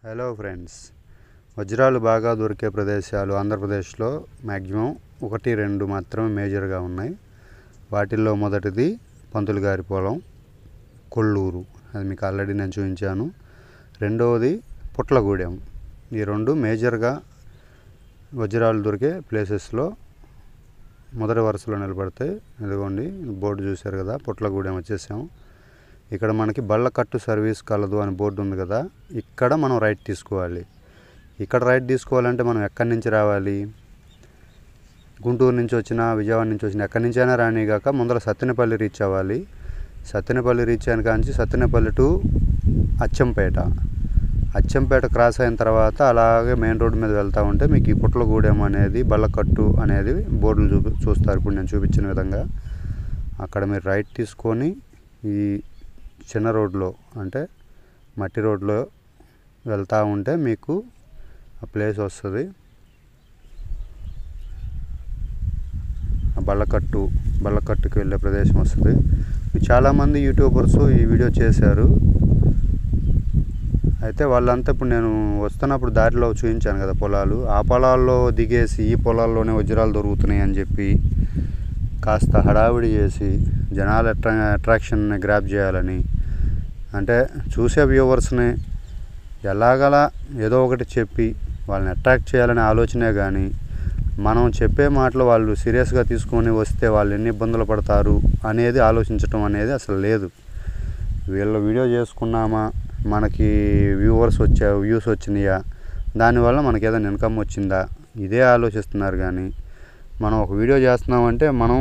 Hello friends, వజ్రాలు బాగా దొరికే ప్రదేశాలు ఆంధ్రప్రదేశ్లో మ్యాక్సిమం 1-2 మాత్రమే మేజర్గా ఉన్నాయి. వాటిల్లో మొదటిది పంతులు గారి పొలం కొల్లూరు, అది మీకు ఆల్రెడీ నేను చూపించాను. రెండవది పుట్లగూడెం. ఈ రెండు మేజర్గా వజ్రాలు దొరికే ప్లేసెస్లో మొదటి వరుసలో నిలబడతాయి. ఇదిగోండి బోర్డు చూశారు కదా, పుట్లగూడెం వచ్చేసాము. ఇక్కడ మనకి బళ్ళకట్టు సర్వీస్ కలదు అని బోర్డు ఉంది కదా, ఇక్కడ మనం రైట్ తీసుకోవాలి. ఇక్కడ రైట్ తీసుకోవాలంటే మనం ఎక్కడి నుంచి రావాలి? గుంటూరు నుంచి వచ్చినా, విజయవాడ నుంచి వచ్చినా, ఎక్కడి నుంచైనా రానిగాక ముందర సత్తెనపల్లి రీచ్ అవ్వాలి. సత్తెనపల్లి రీచ్ అయిన కాంచి సత్తెనపల్లి టు అచ్చంపేట క్రాస్ అయిన తర్వాత అలాగే మెయిన్ రోడ్డు మీద వెళ్తూ ఉంటే మీకు ఈ పుట్లగూడెం అనేది, బళ్ళకట్టు అనేది బోర్డులు చూస్తారు. ఇప్పుడు నేను చూపించిన విధంగా అక్కడ మీరు రైట్ తీసుకొని ఈ చిన్న రోడ్లో అంటే మట్టి రోడ్లో వెళ్తూ ఉంటే మీకు ఆ ప్లేస్ వస్తుంది. బళ్ళకట్టుకి వెళ్ళే ప్రదేశం వస్తుంది. చాలామంది యూట్యూబర్స్ ఈ వీడియో చేశారు. అయితే వాళ్ళంతా ఇప్పుడు నేను వస్తున్నప్పుడు దారిలో చూపించాను కదా పొలాలు, ఆ పొలాల్లో దిగేసి ఈ పొలాల్లోనే వజ్రాలు దొరుకుతున్నాయి అని చెప్పి కాస్త హడావిడి చేసి జనాల అట్రాక్షన్ని గ్రాప్ చేయాలని, అంటే చూసే వ్యూవర్స్ని ఎలాగలా ఏదో ఒకటి చెప్పి వాళ్ళని అట్రాక్ట్ చేయాలనే ఆలోచనే కానీ, మనం చెప్పే మాటలు వాళ్ళు సీరియస్గా తీసుకొని వస్తే వాళ్ళు ఎన్ని ఇబ్బందులు పడతారు అనేది ఆలోచించటం అనేది అసలు లేదు. వీళ్ళ వీడియో చేసుకున్నామా, మనకి వ్యూస్ వచ్చినాయా, దానివల్ల మనకి ఏదైనా ఇన్కమ్ వచ్చిందా, ఇదే ఆలోచిస్తున్నారు. కానీ మనం ఒక వీడియో చేస్తున్నామంటే మనం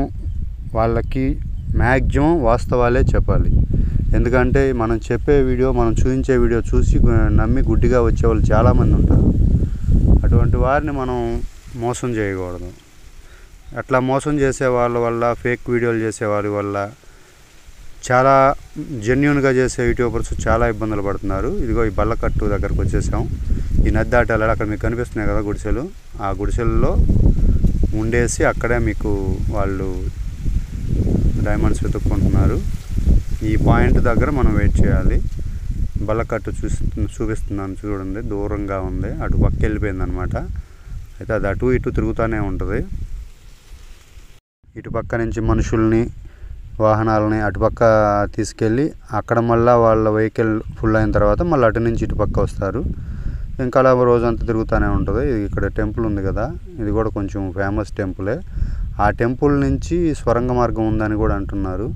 వాళ్ళకి మ్యాక్సిమం వాస్తవాలే చెప్పాలి. ఎందుకంటే మనం చెప్పే వీడియో, మనం చూపించే వీడియో చూసి నమ్మి గుడ్డిగా వచ్చేవాళ్ళు చాలామంది ఉంటారు. అటువంటి వారిని మనం మోసం చేయకూడదు. అట్లా మోసం చేసే వాళ్ళ వల్ల, ఫేక్ వీడియోలు చేసే వారి వల్ల చాలా జెన్యూన్గా చేసే యూట్యూబర్స్ చాలా ఇబ్బందులు పడుతున్నారు. ఇదిగో ఈ బళ్ళకట్టు దగ్గరకు వచ్చేసాం. ఈ నది దాటాలి, అక్కడ మీకు కనిపిస్తున్నాయి కదా గుడిసెలు, ఆ గుడిసెల్లో ఉండేసి అక్కడే మీకు వాళ్ళు డైమండ్స్ వెతుక్కుంటున్నారు. ఈ పాయింట్ దగ్గర మనం వెయిట్ చేయాలి. బళ్ళకట్టు చూపిస్తున్నాను చూడండి, దూరంగా ఉంది, అటు పక్క వెళ్ళిపోయింది అనమాట. అయితే అది అటు ఇటు తిరుగుతూనే ఉంటుంది. ఇటు పక్క నుంచి మనుషుల్ని, వాహనాలని అటుపక్క తీసుకెళ్ళి అక్కడ మళ్ళీ వాళ్ళ వెహికల్ ఫుల్ అయిన తర్వాత మళ్ళీ అటు నుంచి ఇటు పక్క వస్తారు. ఇంకా అలా రోజంతా తిరుగుతూనే ఉంటుంది. ఇక్కడ టెంపుల్ ఉంది కదా, ఇది కూడా కొంచెం ఫేమస్ టెంపులే. ఆ టెంపుల్ నుంచి స్వరంగ మార్గం ఉందని కూడా అంటున్నారు.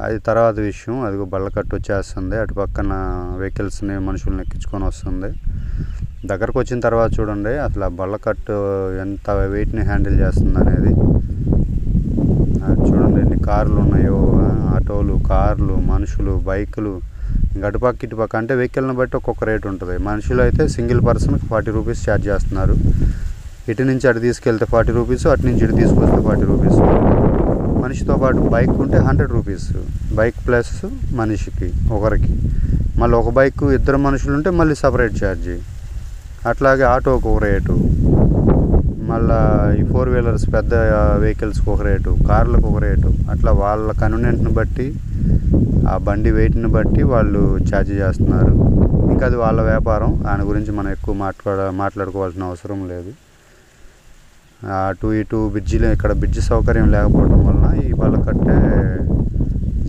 అది తర్వాత విషయం. అదిగో బళ్ళకట్టు వచ్చేస్తుంది, అటు పక్కన వెహికల్స్ని, మనుషుల్ని ఎక్కించుకొని వస్తుంది. దగ్గరకు వచ్చిన తర్వాత చూడండి అసలు ఆ బళ్ళకట్టు ఎంత వెయిట్ని హ్యాండిల్ చేస్తుంది అనేది. చూడండి ఎన్ని కార్లు ఉన్నాయో, ఆటోలు, కార్లు, మనుషులు, బైకులు. ఇంకా అటుపక్క ఇటుపక్క అంటే వెహికల్ని బట్టి ఒక్కొక్క రేటు ఉంటుంది. మనుషులు అయితే సింగిల్ పర్సన్కి 40 రూపీస్ ఛార్జ్ చేస్తున్నారు. ఇటు నుంచి అటు తీసుకెళ్తే 40 రూపీస్, అటు నుంచి ఇటు తీసుకొస్తే 40 రూపీస్. మనిషితో పాటు బైక్ ఉంటే 100 రూపీస్, బైక్ ప్లస్ మనిషికి ఒకరికి. మళ్ళీ ఒక బైక్ 2 మనుషులు ఉంటే మళ్ళీ సపరేట్ ఛార్జీ. అట్లాగే ఆటోకి ఒక రేటు, మళ్ళీ ఈ 4 వీలర్స్ పెద్ద వెహికల్స్కి ఒక రేటు, కార్లకు ఒక రేటు. అట్లా వాళ్ళ కన్వీనియంట్ని బట్టి, ఆ బండి వెయిట్ని బట్టి వాళ్ళు ఛార్జ్ చేస్తున్నారు. ఇంకా అది వాళ్ళ వ్యాపారం, దాని గురించి మనం ఎక్కువ మాట్లాడుకోవాల్సిన అవసరం లేదు. అటు ఇటు బ్రిడ్జిలో, ఇక్కడ బ్రిడ్జి సౌకర్యం లేకపోవడం వలన ఈ బళ్ళకట్టే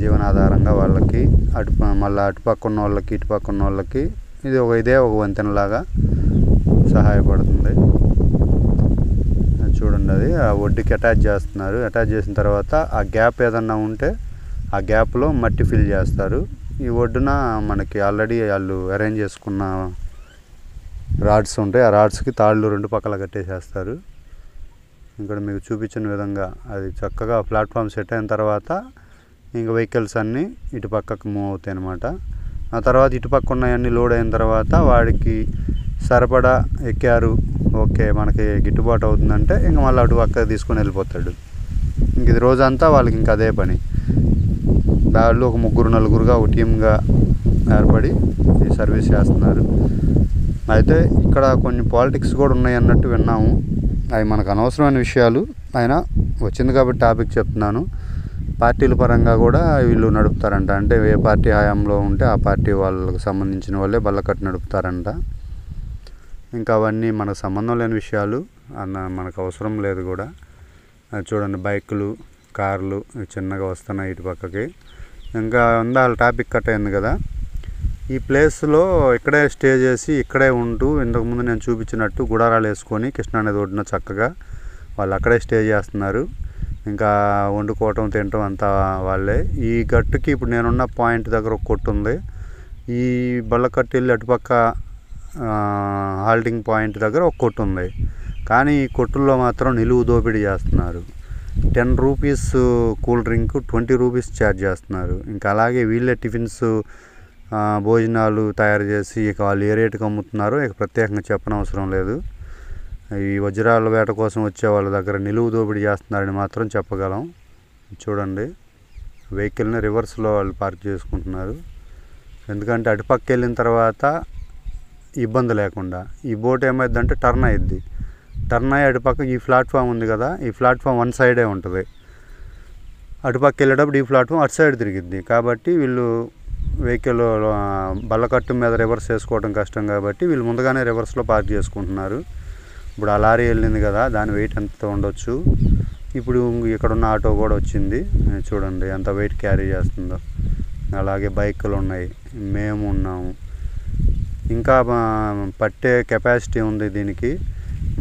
జీవనాధారంగా వాళ్ళకి, మళ్ళీ అటుపక్క ఉన్న వాళ్ళకి, ఇటుపక్క ఉన్న వాళ్ళకి ఇదే ఒక వంతెనలాగా సహాయపడుతుంది. చూడండి అది ఆ ఒడ్డుకి అటాచ్ చేస్తున్నారు. అటాచ్ చేసిన తర్వాత ఆ గ్యాప్ ఏదన్నా ఉంటే ఆ గ్యాప్లో మట్టి ఫిల్ చేస్తారు. ఈ ఒడ్డున మనకి ఆల్రెడీ వాళ్ళు అరేంజ్ చేసుకున్న రాడ్స్ ఉంటాయి. ఆ రాడ్స్కి తాళ్ళు 2 పక్కల కట్టేసేస్తారు. ఇక్కడ మీకు చూపించిన విధంగా అది చక్కగా ప్లాట్ఫామ్ సెట్ అయిన తర్వాత ఇంకా వెహికల్స్ అన్నీ ఇటు పక్కకు మూవ్ అవుతాయి అన్నమాట. ఆ తర్వాత ఇటు పక్క ఉన్నాయన్నీ లోడ్ అయిన తర్వాత వాడికి సరిపడా ఎక్కారు, ఓకే మనకి గిట్టుబాటు అవుతుందంటే ఇంకా మళ్ళీ అటు పక్క తీసుకొని వెళ్ళిపోతాడు. ఇంక ఇది రోజంతా వాళ్ళకి ఇంకా అదే పని. వాళ్ళు ఒక 3-4గా ఒక టీమ్గా ఏర్పడి ఈ సర్వీస్ చేస్తున్నారు. అయితే ఇక్కడ కొన్ని పాలిటిక్స్ కూడా ఉన్నాయి అన్నట్టు విన్నాము. అవి మనకు అనవసరమైన విషయాలు, అయినా వచ్చింది కాబట్టి టాపిక్ చెప్తున్నాను. పార్టీల పరంగా కూడా వీళ్ళు నడుపుతారంట. అంటే ఏ పార్టీ హయాంలో ఉంటే ఆ పార్టీ వాళ్ళకు సంబంధించిన వాళ్ళే బళ్ళకట్టు నడుపుతారంట. ఇంకా అవన్నీ మనకు సంబంధం లేని విషయాలు మనకు అవసరం లేదు కూడా. చూడండి బైకులు, కార్లు చిన్నగా వస్తున్నాయి ఇటు పక్కకి. ఇంకా వాళ్ళ టాపిక్ కట్ అయింది కదా. ఈ ప్లేస్లో ఇక్కడే స్టే చేసి ఇక్కడే ఉంటూ ఇంతకుముందు నేను చూపించినట్టు గుడారాలు వేసుకొని కృష్ణానది ఒడ్డున చక్కగా వాళ్ళు అక్కడే స్టే చేస్తున్నారు. ఇంకా వండుకోవటం తినటం అంతా వాళ్ళే. ఈ గట్టుకి ఇప్పుడు నేనున్న పాయింట్ దగ్గర ఒక కొట్టు ఉంది. ఈ బళ్ళకట్టు వెళ్ళి అటుపక్క హాల్టింగ్ పాయింట్ దగ్గర ఒక కొట్టు ఉంది. కానీ ఈ కొట్టుల్లో మాత్రం నిలువు దోపిడీ చేస్తున్నారు. 10 rupees cool drink 20 rupees charge చేస్తున్నారు. ఇంకా అలాగే వీళ్ళే టిఫిన్స్ భోజనాలు తయారు చేసి ఇక వాళ్ళు ఏ రేటుకి అమ్ముతున్నారో ఇక ప్రత్యేకంగా చెప్పనవసరం లేదు. ఈ వజ్రాల వేట కోసం వచ్చే వాళ్ళ దగ్గర నిలువు దోపిడీ చేస్తున్నారని మాత్రం చెప్పగలం. చూడండి వెహికల్ని రివర్స్లో వాళ్ళు పార్క్ చేసుకుంటున్నారు. ఎందుకంటే అటుపక్క వెళ్ళిన తర్వాత ఇబ్బంది లేకుండా. ఈ బోట్ ఏమైందంటే టర్న్ అయ్యిద్ది. టర్న్ అయ్యి అటుపక్క ఈ ప్లాట్ఫామ్ ఉంది కదా, ఈ ప్లాట్ఫామ్ వన్ సైడే ఉంటుంది. అటుపక్క వెళ్ళేటప్పుడు ఈ ప్లాట్ఫామ్ అటు సైడ్ తిరిగిద్ది. కాబట్టి వీళ్ళు వెహికల్ బల్లకట్టు మీద రివర్స్ చేసుకోవడం కష్టం కాబట్టి వీళ్ళు ముందుగానే రివర్స్లో పార్క్ చేసుకుంటున్నారు. ఇప్పుడు ఆ లారీ వెళ్ళింది కదా, దాని వెయిట్ ఎంత ఉండొచ్చు. ఇప్పుడు ఇక్కడ ఉన్న ఆటో కూడా వచ్చింది. చూడండి ఎంత వెయిట్ క్యారీ చేస్తుందో. అలాగే బైకులు ఉన్నాయి, మేము ఉన్నాము. ఇంకా పట్టే కెపాసిటీ ఉంది దీనికి.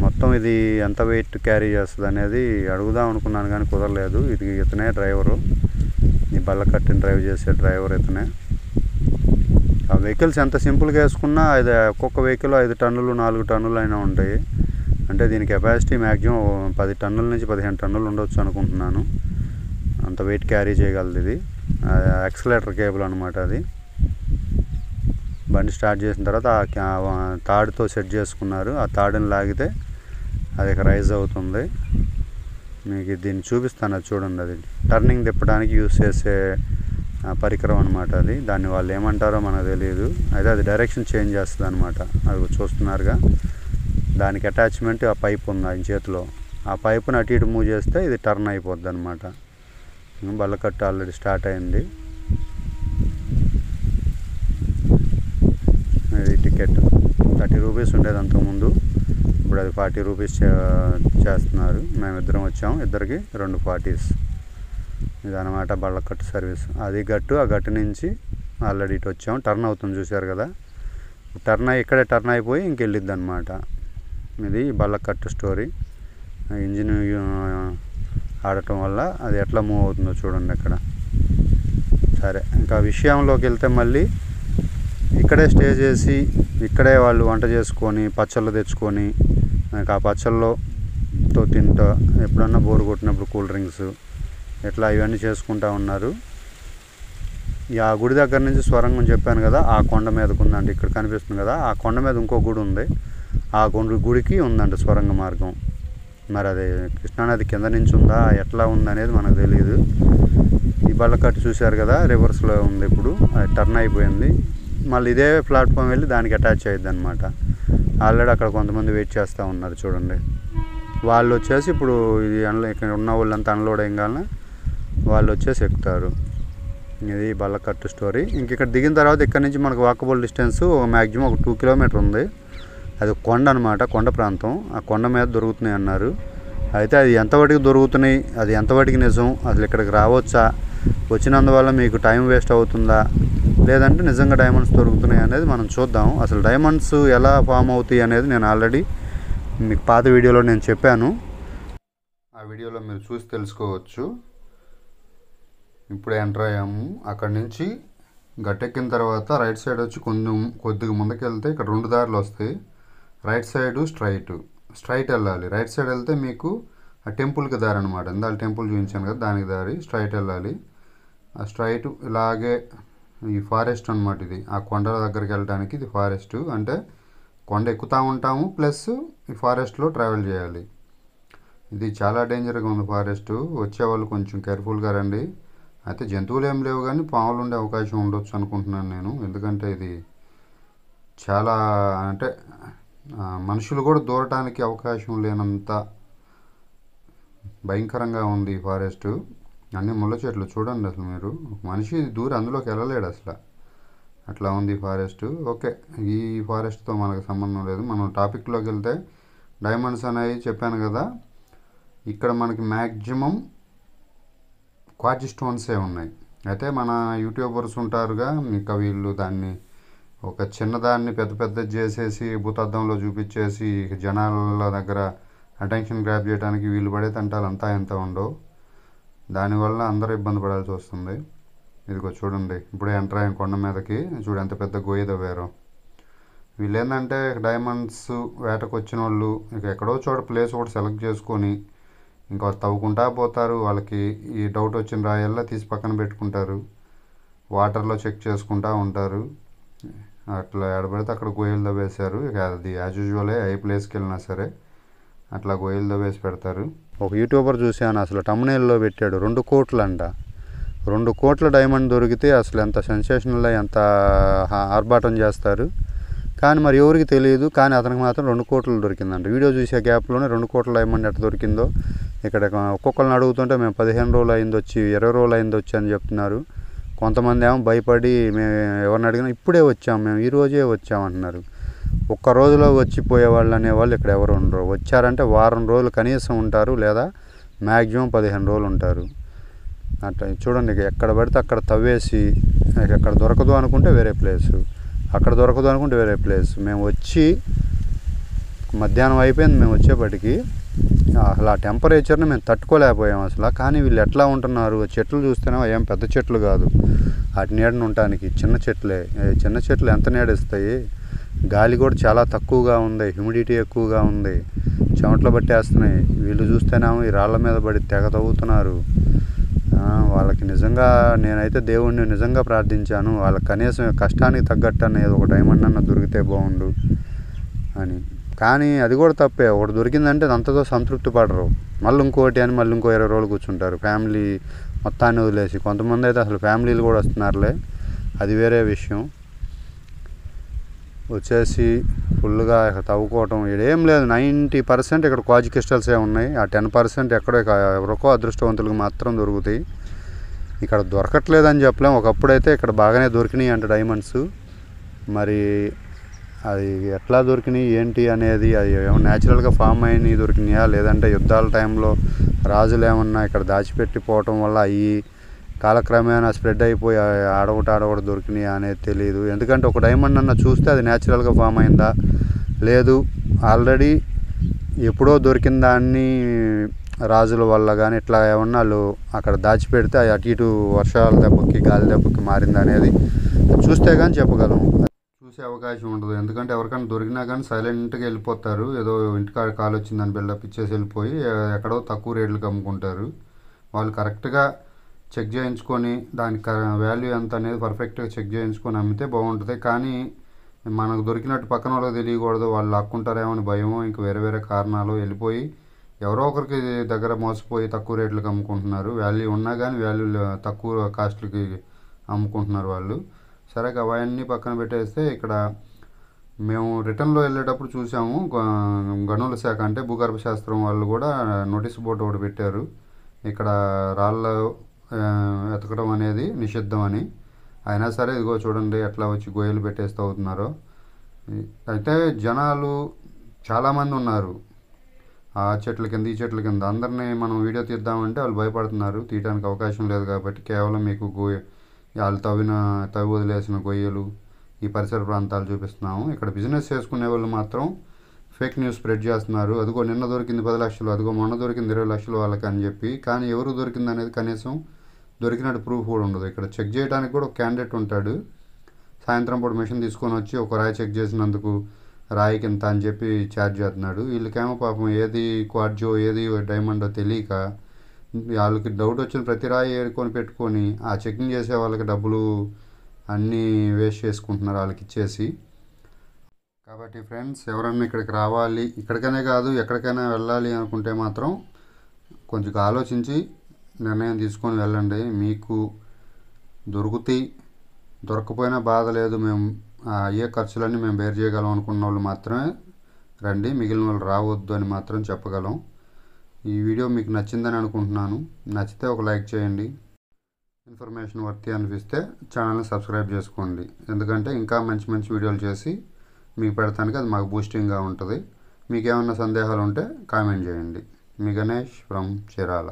మొత్తం ఇది ఎంత వెయిట్ క్యారీ చేస్తుంది అనేది అడుగుదాం అనుకున్నాను కానీ కుదరలేదు. ఇది ఇతనే డ్రైవరు, ఈ బల్లకట్టుని డ్రైవ్ చేసే డ్రైవర్ ఇతనే. ఆ వెహికల్స్ ఎంత సింపుల్గా వేసుకున్నా అది ఒక్కొక్క వెహికల్ 5 టన్నులు 4 టన్నులు అయినా ఉంటాయి. అంటే దీని కెపాసిటీ మ్యాక్సిమం 10 టన్నుల నుంచి 15 టన్నులు ఉండొచ్చు అనుకుంటున్నాను. అంత వెయిట్ క్యారీ చేయగలదు ఇది. యాక్సిలేటర్ కేబుల్ అనమాట అది. బండి స్టార్ట్ చేసిన తర్వాత తాడుతో సెట్ చేసుకున్నారు. ఆ తాడుని లాగితే అది రైజ్ అవుతుంది. మీకు దీన్ని చూపిస్తాను, అది చూడండి. అది టర్నింగ్ తిప్పడానికి యూస్ చేసే పరికరం అనమాట అది. దాన్ని వాళ్ళు ఏమంటారో మనకు తెలియదు. అయితే అది డైరెక్షన్ చేంజ్ చేస్తుంది అనమాట. అది చూస్తున్నారుగా, దానికి అటాచ్మెంట్ ఆ పైప్ ఉంది ఆయన చేతిలో. ఆ పైపుని అటు ఇటు మూవ్ చేస్తే ఇది టర్న్ అయిపోద్ది అనమాట. బల్లకట్టు ఆల్రెడీ స్టార్ట్ అయింది. ఇది టికెట్ 30 రూపీస్ ఉండేది అంతకుముందు, ఇప్పుడు అది 40 రూపీస్ చేస్తున్నారు. మేమిద్దరం వచ్చాము, ఇద్దరికి 2 40s. ఇదనమాట బళ్ళకట్టు సర్వీస్. అది గట్టు, ఆ గట్టు నుంచి ఆల్రెడీ ఇటు వచ్చాము. టర్న్ అవుతుంది చూశారు కదా. టర్న్ అయ్యి ఇక్కడే టర్న్ అయిపోయి ఇంకెళ్ళిద్ది అనమాట. ఇది బళ్ళకట్టు స్టోరీ. ఇంజిన్ ఆడటం వల్ల అది ఎట్లా మూవ్ అవుతుందో చూడండి అక్కడ. సరే, ఇంకా విషయంలోకి వెళ్తే మళ్ళీ ఇక్కడే స్టే చేసి ఇక్కడే వాళ్ళు వంట చేసుకొని పచ్చళ్ళు తెచ్చుకొని ఆ పచ్చళ్ళతో తింటూ ఎప్పుడన్నా బోరు కొట్టినప్పుడు కూల్ డ్రింక్స్ ఇట్లా ఇవన్నీ చేసుకుంటూ ఉన్నారు. ఆ గుడి దగ్గర నుంచి స్వరంగం చెప్పాను కదా, ఆ కొండ మీదకు ఉందండి. ఇక్కడ కనిపిస్తుంది కదా, ఆ కొండ మీద ఇంకో గుడి ఉంది. ఆ గుడికి ఉందండి స్వరంగ మార్గం. మరి అది కృష్ణానది కింద నుంచి ఉందా ఎట్లా ఉందనేది మనకు తెలియదు. ఈ బళ్ళకట్టు చూశారు కదా, రివర్స్లో ఉంది. ఇప్పుడు అది టర్న్ అయిపోయింది. మళ్ళీ ఇదే ప్లాట్ఫామ్ వెళ్ళి దానికి అటాచ్ అయ్యిద్ది అనమాట. ఆల్రెడీ అక్కడ కొంతమంది వెయిట్ చేస్తూ ఉన్నారు చూడండి. వాళ్ళు వచ్చేసి ఇప్పుడు ఇది ఇక్కడ ఉన్న వాళ్ళంతా అన్లోడ్ అయ్యగానే వాళ్ళు వచ్చేసి ఎక్కుతారు. ఇది బళ్ళకట్టు స్టోరీ. ఇంక ఇక్కడ దిగిన తర్వాత ఇక్కడ నుంచి మనకు వాకబుల్ డిస్టెన్స్ మ్యాక్సిమం ఒక 2 కిలోమీటర్ ఉంది. అది కొండ అనమాట, కొండ ప్రాంతం. ఆ కొండ మీద దొరుకుతున్నాయి అన్నారు. అయితే అది ఎంతవరకు దొరుకుతున్నాయి, అది ఎంతవరకు నిజం, అసలు ఇక్కడికి రావచ్చా, వచ్చినందువల్ల మీకు టైం వేస్ట్ అవుతుందా, లేదంటే నిజంగా డైమండ్స్ దొరుకుతున్నాయి అనేది మనం చూద్దాం. అసలు డైమండ్స్ ఎలా ఫామ్ అవుతాయి అనేది నేను ఆల్రెడీ మీకు పాత వీడియోలో నేను చెప్పాను. ఆ వీడియోలో మీరు చూసి తెలుసుకోవచ్చు. ఇప్పుడే ఎంటర్ అయ్యాము. అక్కడి నుంచి గట్టెక్కిన తర్వాత రైట్ సైడ్ వచ్చి కొద్దిగా ముందుకు వెళ్తే ఇక్కడ 2 దారులు వస్తాయి. రైట్ సైడు స్ట్రైట్ వెళ్ళాలి. రైట్ సైడ్ వెళ్తే మీకు ఆ టెంపుల్కి దారి అనమాట. ఇందాక టెంపుల్ చూపించాను కదా, దానికి దారి. స్ట్రైట్ వెళ్ళాలి. ఆ స్ట్రైట్ ఇలాగే ఈ ఫారెస్ట్ అనమాట. ఇది ఆ కొండల దగ్గరికి వెళ్ళడానికి ఇది ఫారెస్ట్. అంటే కొండ ఎక్కుతూ ఉంటాము, ప్లస్ ఈ ఫారెస్ట్లో ట్రావెల్ చేయాలి. ఇది చాలా డేంజర్గా ఉంది ఫారెస్ట్. వచ్చేవాళ్ళు కొంచెం కేర్ఫుల్గా రండి. అయితే జంతువులు ఏం లేవు కానీ పాములు ఉండే అవకాశం ఉండొచ్చు అనుకుంటున్నాను నేను. ఎందుకంటే ఇది చాలా అంటే మనుషులు కూడా దూరటానికి అవకాశం లేనంత భయంకరంగా ఉంది ఈ ఫారెస్ట్. అన్ని ముళ్ళ చెట్లు చూడండి. అసలు మీరు మనిషి దూరం అందులోకి వెళ్ళలేడు అసలు. అట్లా ఉంది ఫారెస్ట్. ఓకే, ఈ ఫారెస్ట్తో మనకు సంబంధం లేదు. మనం టాపిక్లోకి వెళ్తే డైమండ్స్ అనేవి చెప్పాను కదా, ఇక్కడ మనకి మ్యాక్సిమం క్వార్ట్జ్ స్టోన్సే ఉన్నాయి. అయితే మన యూట్యూబర్స్ ఉంటారుగా, ఇంకా వీళ్ళు దాన్ని ఒక చిన్నదాన్ని పెద్ద పెద్ద చేసేసి భూతద్దంలో చూపించేసి జనాల దగ్గర అటెన్షన్ గ్రాప్ చేయడానికి వీళ్ళు పడే తంటాలు అంతా ఎంత ఉండవు. దానివల్ల అందరూ ఇబ్బంది పడాల్సి వస్తుంది. ఇదిగో చూడండి, ఇప్పుడే ఎంటర్ అయిన కొండ మీదకి చూడు ఎంత పెద్ద గొయ్యి తవ్వారో. వీళ్ళు ఏంటంటే డైమండ్స్ వేటకు వచ్చిన వాళ్ళు ఇక ఎక్కడో చోట ప్లేస్ ఒకటి సెలెక్ట్ చేసుకొని ఇంకా తవ్వుకుంటా పోతారు. వాళ్ళకి ఈ డౌట్ వచ్చిన రాయల్లా తీసి పక్కన పెట్టుకుంటారు, వాటర్లో చెక్ చేసుకుంటూ ఉంటారు. అట్లా ఎడబడితే అక్కడ గొయ్యలు తవ్వేశారు. ఇక అది యాజ్ యూజువలే ఏ ప్లేస్కి వెళ్ళినా సరే అట్లా గొయ్యలు తవ్వేసి పెడతారు. ఒక యూట్యూబర్ చూశాను, అసలు తమ్నెయిల్లో పెట్టాడు 2 కోట్లు అంట. 2 కోట్ల డైమండ్ దొరికితే అసలు ఎంత సెన్సేషనల్, ఎంత ఆర్భాటం చేస్తారు. కానీ మరి ఎవరికి తెలియదు, కానీ అతనికి మాత్రం 2 కోట్లు దొరికిందంట. వీడియో చూసే గ్యాప్లోనే 2 కోట్ల డైమండ్ ఎట్లా దొరికిందో ఇక్కడ ఒక్కొక్కరిని అడుగుతుంటే మేము 15 రోజులు అయింది వచ్చి, 20 రోజులు అయింది వచ్చి అని చెప్తున్నారు. కొంతమంది ఏమో భయపడి మేము ఎవరిని అడిగినా ఇప్పుడే వచ్చాము, మేము ఈరోజే వచ్చామంటున్నారు. ఒక్క రోజులో వచ్చిపోయేవాళ్ళు అనేవాళ్ళు ఇక్కడ ఎవరు ఉండరు. వచ్చారంటే వారం రోజులు కనీసం ఉంటారు, లేదా మ్యాక్సిమం 15 రోజులు ఉంటారు. అట్లా చూడండి, ఎక్కడ పడితే అక్కడ తవ్వేసి ఎక్కడ దొరకదు అనుకుంటే వేరే ప్లేసు, అక్కడ దొరకదు అనుకుంటే వేరే ప్లేస్. మేము వచ్చి మధ్యాహ్నం అయిపోయింది మేము వచ్చేప్పటికి, అసలు ఆ టెంపరేచర్ని మేము తట్టుకోలేకపోయాం అసలు. కానీ వీళ్ళు ఎట్లా ఉంటున్నారు, చెట్లు చూస్తేనే ఏం పెద్ద చెట్లు కాదు, వాటి నీడను ఉండటానికి చిన్న చెట్లే. చిన్న చెట్లు ఎంత నీడిస్తాయి, గాలి కూడా చాలా తక్కువగా ఉంది, హ్యూమిడిటీ ఎక్కువగా ఉంది, చెమటలు పట్టేస్తున్నాయి. వీళ్ళు చూస్తేనేమో ఈ రాళ్ళ మీద పడి తెగ తవ్వుతున్నారు. వాళ్ళకి నిజంగా నేనైతే దేవుణ్ణి నిజంగా ప్రార్థించాను, వాళ్ళకి కనీసం కష్టానికి తగ్గట్టు అనేది ఒక డైమండ్ అన్న దొరికితే బాగుండు అని. కానీ అది కూడా తప్పే, ఒకటి దొరికిందంటే అంతతో సంతృప్తి పడరు, మళ్ళీ ఇంకోటి అని మళ్ళీ ఇంకో 20 రోజులు కూర్చుంటారు ఫ్యామిలీ మొత్తాన్ని వదిలేసి. కొంతమంది అయితే అసలు ఫ్యామిలీలు కూడా వస్తున్నారులే, అది వేరే విషయం. వచ్చేసి ఫుల్గా తవ్వుకోవటం ఇదేం లేదు. 90% ఇక్కడ క్వార్ట్జ్ క్రిస్టల్సే ఉన్నాయి. ఆ 10% ఎక్కడో ఎవరికో అదృష్టవంతులకు మాత్రం దొరుకుతాయి. ఇక్కడ దొరకట్లేదని చెప్పలేం. ఒకప్పుడైతే ఇక్కడ బాగానే దొరికినాయి అంట డైమండ్స్. మరి అది ఎట్లా దొరికినాయి ఏంటి అనేది, అది ఏమో న్యాచురల్గా ఫామ్ అయినవి దొరికినాయా, లేదంటే యుద్ధాల టైంలో రాజులు ఏమన్నా ఇక్కడ దాచిపెట్టిపోవటం వల్ల అవి కాలక్రమేణా స్ప్రెడ్ అయిపోయి ఆడొకటి దొరికినాయి అనేది తెలియదు. ఎందుకంటే ఒక డైమండ్ అన్న చూస్తే అది న్యాచురల్గా ఫామ్ అయిందా, లేదు ఆల్రెడీ ఎప్పుడో దొరికిన దాన్ని రాజుల వల్ల కానీ ఇట్లా ఏమన్నా వాళ్ళు అక్కడ దాచిపెడితే అది అటు ఇటు వర్షాల దెబ్బకి గాలి దెబ్బకి మారింది అనేది చూస్తే కానీ చెప్పగలం. చూసే అవకాశం ఉండదు, ఎందుకంటే ఎవరికైనా దొరికినా కానీ సైలెంట్గా వెళ్ళిపోతారు. ఏదో ఇంటికాడ కాలు వచ్చిందని బిల్డప్ ఇచ్చేసి వెళ్ళిపోయి ఎక్కడో తక్కువ రేట్లకు అమ్ముకుంటారు. వాళ్ళు కరెక్ట్గా చెక్ చేయించుకొని దానికి వాల్యూ ఎంత అనేది పర్ఫెక్ట్గా చెక్ చేయించుకొని అమ్మితే బాగుంటుంది. కానీ మనకు దొరికినట్టు పక్కన వాళ్ళకి తెలియకూడదు, వాళ్ళు లాక్కుంటారేమో అని భయమో ఇంక వేరే వేరే కారణాలు వెళ్ళిపోయి ఎవరో ఒకరికి దగ్గర మోసపోయి తక్కువ రేట్లకు అమ్ముకుంటున్నారు. వాల్యూ ఉన్నా కానీ వాల్యూ తక్కువ కాస్ట్లకి అమ్ముకుంటున్నారు వాళ్ళు. సరే అవన్నీ పక్కన పెట్టేస్తే ఇక్కడ మేము రిటర్న్లో వెళ్ళేటప్పుడు చూసాము, గనుల శాఖ అంటే భూగర్భ శాస్త్రం వాళ్ళు కూడా నోటీస్ బోర్డు ఒకటి పెట్టారు, ఇక్కడ రాళ్ళ ఎతకడం అనేది నిషిద్ధం అని. అయినా సరే ఇదిగో చూడండి ఎట్లా వచ్చి గొయ్యలు పెట్టేస్తూ అవుతున్నారో. అయితే జనాలు చాలామంది ఉన్నారు ఆ చెట్ల కింద ఈ చెట్ల కింద. అందరినీ మనం వీడియో తీద్దామంటే వాళ్ళు భయపడుతున్నారు, తీయడానికి అవకాశం లేదు. కాబట్టి కేవలం మీకు వాళ్ళు తవ్వి వదిలేసిన గొయ్యలు ఈ పరిసర ప్రాంతాలు చూపిస్తున్నాము. ఇక్కడ బిజినెస్ చేసుకునే వాళ్ళు మాత్రం ఫేక్ న్యూస్ స్ప్రెడ్ చేస్తున్నారు. అదిగో నిన్న దొరికింది 10 లక్షలు, అదిగో మొన్న దొరికింది 20 లక్షలు వాళ్ళకి అని చెప్పి. కానీ ఎవరు దొరికింది అనేది కనీసం దొరికినట్టు ప్రూఫ్ కూడా ఉండదు. ఇక్కడ చెక్ చేయడానికి కూడా ఒక క్యాండిడేట్ ఉంటాడు, సాయంత్రం పూట మిషన్ తీసుకొని వచ్చి ఒక రాయి చెక్ చేసినందుకు రాయికి ఇంత అని చెప్పి ఛార్జ్ చేస్తున్నాడు. వీళ్ళకేమో పాపం ఏది క్వార్ట్జో ఏది డైమండో తెలియక వాళ్ళకి డౌట్ వచ్చిన ప్రతి రాయి ఏరుకొని పెట్టుకొని ఆ చెకింగ్ చేసే వాళ్ళకి డబ్బులు అన్నీ వేస్ట్ చేసుకుంటున్నారు వాళ్ళకి ఇచ్చేసి. కాబట్టి ఫ్రెండ్స్, ఎవరన్నా ఇక్కడికి రావాలి, ఇక్కడికనే కాదు ఎక్కడికైనా వెళ్ళాలి అనుకుంటే మాత్రం కొంచెం ఆలోచించి నిర్ణయం తీసుకొని వెళ్ళండి. మీకు దొరుకుతాయి, దొరకపోయినా బాధ లేదు, మేము అయ్యే ఖర్చులన్నీ మేము బేర్ చేయగలం అనుకున్న వాళ్ళు మాత్రమే రండి, మిగిలిన వాళ్ళు రావద్దు అని మాత్రం చెప్పగలం. ఈ వీడియో మీకు నచ్చిందని అనుకుంటున్నాను. నచ్చితే ఒక లైక్ చేయండి. ఇన్ఫర్మేషన్ వర్తి అనిపిస్తే ఛానల్ని సబ్స్క్రైబ్ చేసుకోండి. ఎందుకంటే ఇంకా మంచి మంచి వీడియోలు చేసి మీకు పెడతానికి అది మాకు బూస్టింగ్గా ఉంటుంది. మీకు ఏమైనా సందేహాలు ఉంటే కామెంట్ చేయండి. మీ గణేష్ ఫ్రమ్ చీరాల.